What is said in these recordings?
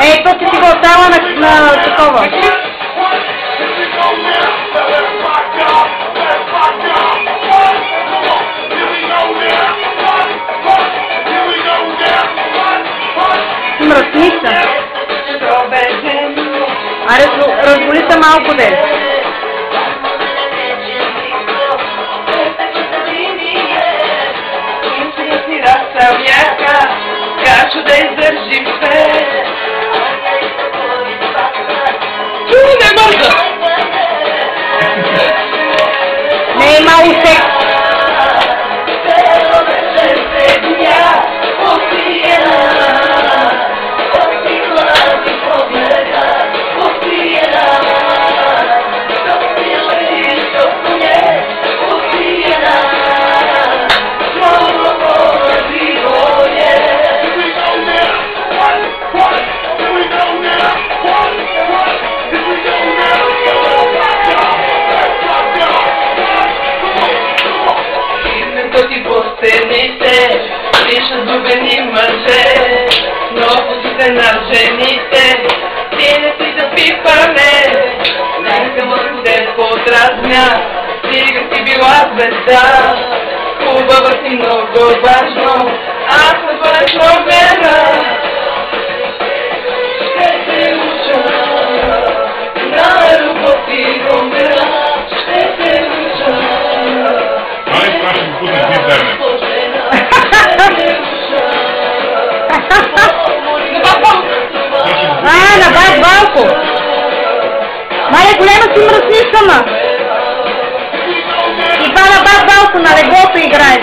Ей, то си го оставя на такова. Мръсница. Аре, разболи се малко де. Качу да издържим се. Не мърда! Не е имало секс. Стените, пишат зубени мъже, но пустите на жените, ти не си за пипане. Нека му те подразня, стига си била звезда, хубава си много важно, аз не бъдеш номера. Ще се уча на любов и номера, ще се уча. На бат Балко. Мале, голема си мръсница, ма. И това на бат Балко на леглото играе.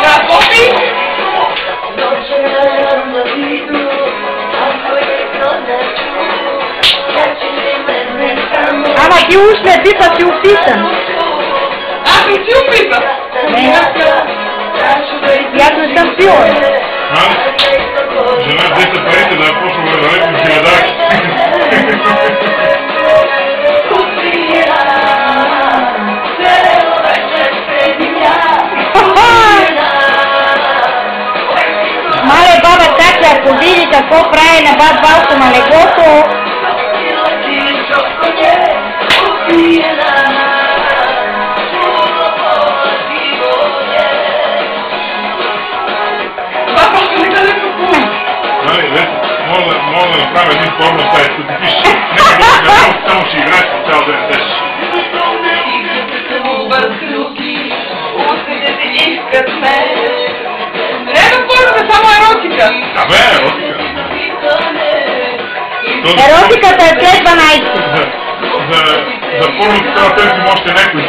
На Боби! Ама ти уж не пипа, си описан. Аз не си описан. Не. И аз не съм пила. Жена деца парите да я почва да лепим хилядаки. Мале, баба Катя, ако види какво прави на бат Балко на леглото, Мога да направя един порно сайт, като ти пише. Нека само ще играеш по цял ден теш. Не да порно, само еротика. Да бе, еротика. еротиката е след 12. За порно трябва да търсим още някой.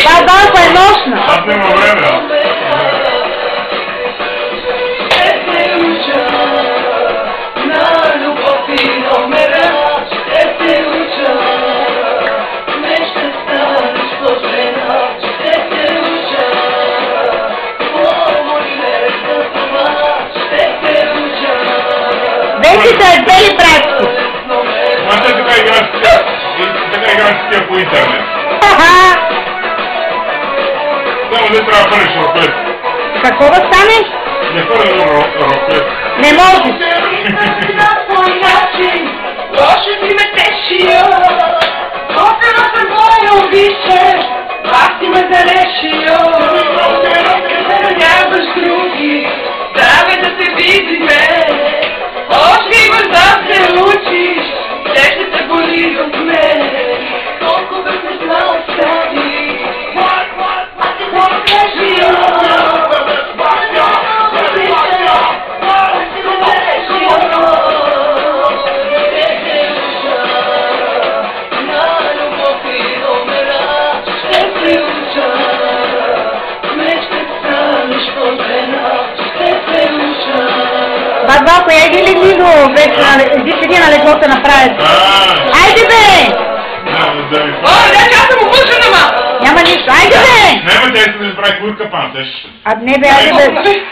Бат Балко е нощна. Аз нема време. Вече са бели братки. Ама те така играеш с тия по интернет. Само не трябва да хвърлиш рокет. Какво да стане? Не хвърли рокет. Не може. Лошо си ме тешия, операта моя обича, пак си ме залешия. Нямаш други, давай да се видиме, още имаш да се учиш, ще те боли от мен, колко да се знал стани. Бат Балко, я иди легни го вече, иди седи на леглото направи. Айде бе! Не, аз съм обършена, ма! Няма нищо, айде бе! Не, бе, те да направи курка пантеш. А не бе, айде бе.